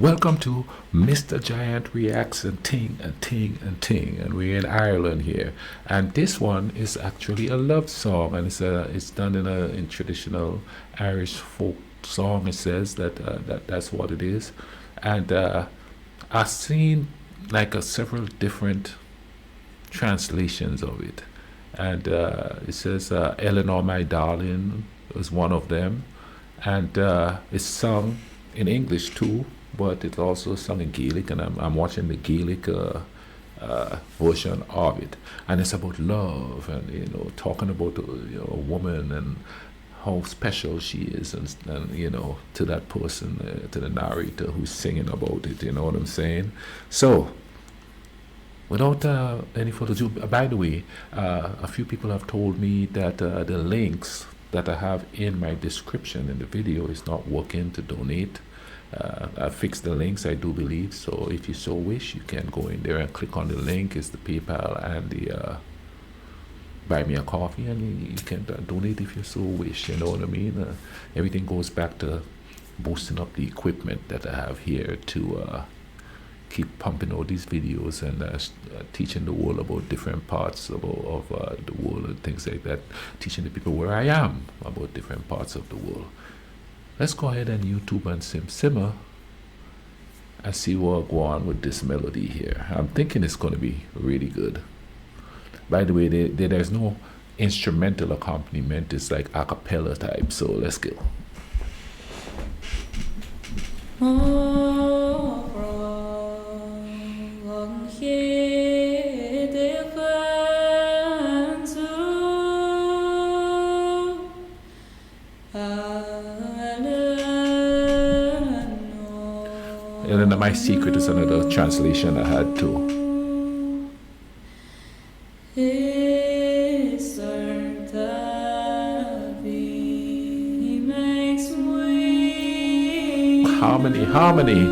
Welcome to Mr. Giant Reacts and Ting and Ting and Ting, and we're in Ireland here. And this one is actually a love song, and it's done in traditional Irish folk song. It says that's what it is, and I've seen like several different translations of it, and it says "Eileanóir, my darling" is one of them, and it's sung in English too, but it's also sung in Gaelic, and I'm watching the Gaelic version of it, and it's about love, and talking about a woman and how special she is, and to that person, to the narrator who's singing about it. You know what I'm saying? So, without any further ado, by the way, a few people have told me that the links that I have in my description in the video is not working to donate. I fixed the links, I do believe, so if you so wish, you can go in there and click on the link. It's the PayPal and the buy me a coffee, and you can donate if you so wish. You know what I mean? Everything goes back to boosting up the equipment that I have here to keep pumping out these videos and teaching the world about different parts of the world and things like that, teaching the people where I am about different parts of the world. Let's go ahead and YouTube and simmer and see what go on with this melody here. I'm thinking it's going to be really good. By the way, there's no instrumental accompaniment. It's like a cappella type. So let's go. And then My Secret is another translation I had too. Harmony.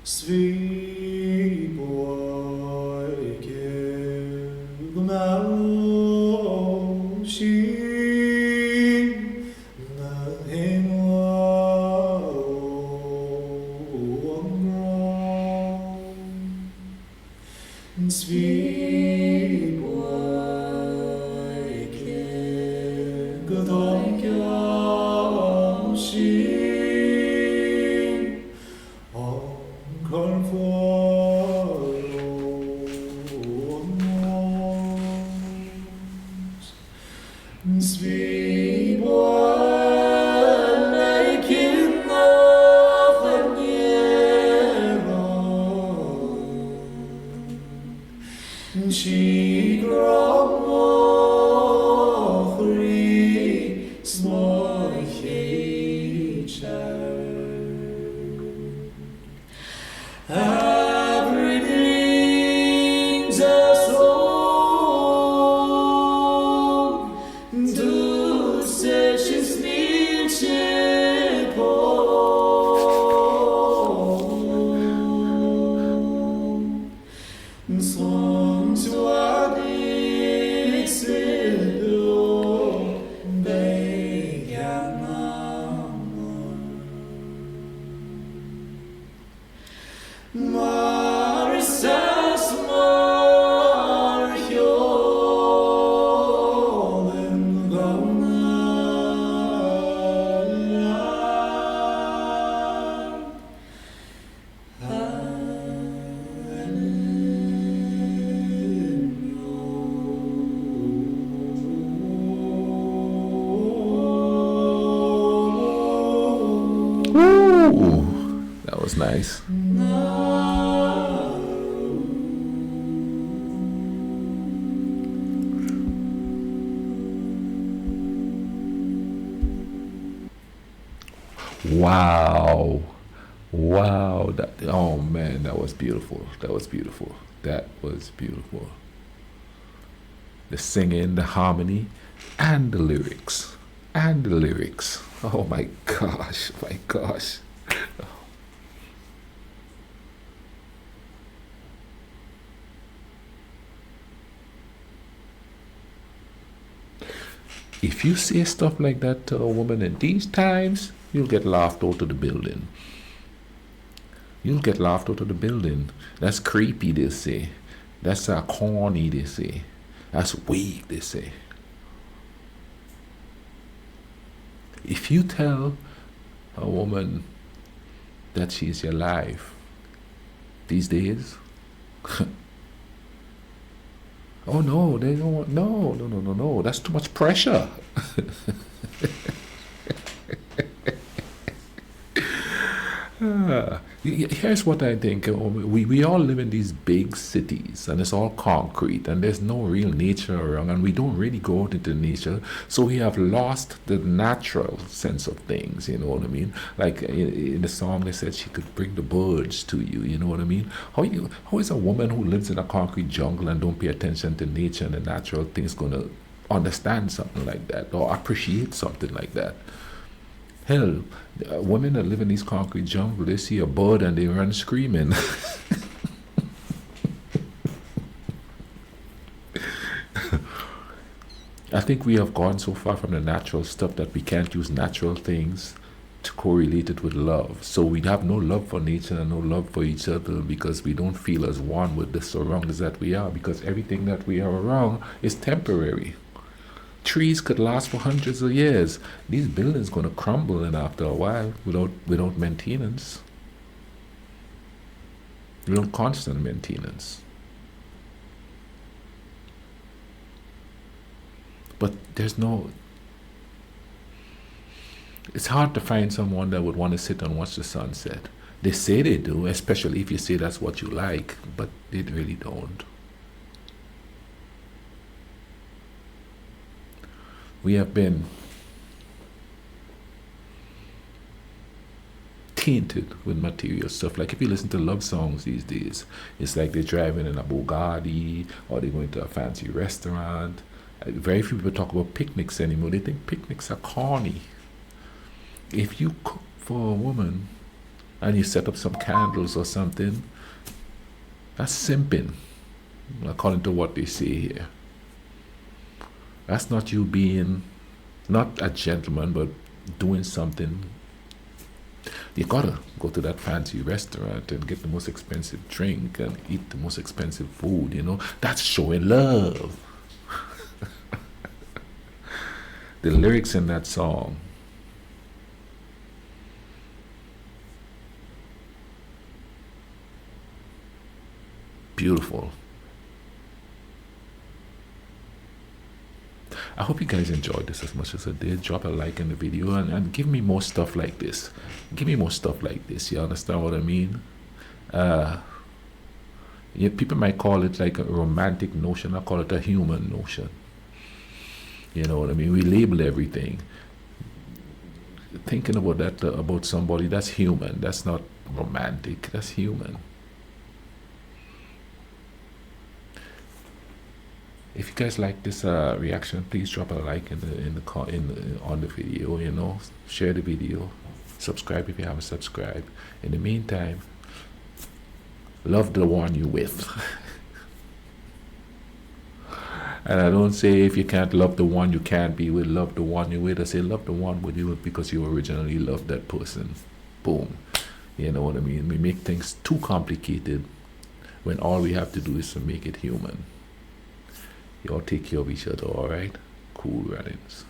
Sweet boy, give the she let him ground. Sweet boy, give the she call for everything's a song to sessions need home. Songs what it's Ooh, that was nice. Wow. Wow. That, oh man, that was beautiful. That was beautiful. That was beautiful. The singing, the harmony, and the lyrics. And the lyrics. Oh my gosh. My gosh. If you say stuff like that to a woman in these times, you'll get laughed out of the building. You'll get laughed out of the building. That's creepy, they say. That's corny, they say. That's weak, they say. If you tell a woman that she's your life these days, oh no, they don't want, no, that's too much pressure. Here's what I think. We all live in these big cities and it's all concrete and there's no real nature around and we don't really go out into nature, so we have lost the natural sense of things, you know what I mean? Like in the song they said she could bring the birds to you, you know what I mean? How is a woman who lives in a concrete jungle and don't pay attention to nature and the natural things gonna understand something like that or appreciate something like that? Hell, women that live in these concrete jungle, they see a bird and they run screaming. I think we have gone so far from the natural stuff that we can't use natural things to correlate it with love. So we have no love for nature and no love for each other because we don't feel as one with the surroundings that we are, because everything that we are around is temporary. Trees could last for hundreds of years. These buildings going to crumble in after a while without maintenance. Without constant maintenance. But there's no... It's hard to find someone that would want to sit and watch the sunset. They say they do, especially if you say that's what you like, but they really don't. We have been tainted with material stuff. Like if you listen to love songs these days, it's like they're driving in a Bugatti or they're going to a fancy restaurant. Very few people talk about picnics anymore. They think picnics are corny. If you cook for a woman and you set up some candles or something, that's simping, according to what they say here. That's not you being, not a gentleman, but doing something. You gotta go to that fancy restaurant and get the most expensive drink and eat the most expensive food, you know. That's showing love. The lyrics in that song. Beautiful. I hope you guys enjoyed this as much as I did. Drop a like in the video and give me more stuff like this. Give me more stuff like this. You understand what I mean? Yeah, people might call it like a romantic notion. I call it a human notion. You know what I mean? We label everything. Thinking about that, about somebody, that's human. That's not romantic. That's human. If you guys like this reaction, please drop a like on the video. You know, share the video, subscribe if you haven't subscribed. In the meantime, love the one you with. And I don't say if you can't love the one you can't be with, love the one you with. I say love the one with you because you originally loved that person. Boom. You know what I mean? We make things too complicated when all we have to do is to make it human. Y'all take care of each other, alright? Cool runnings.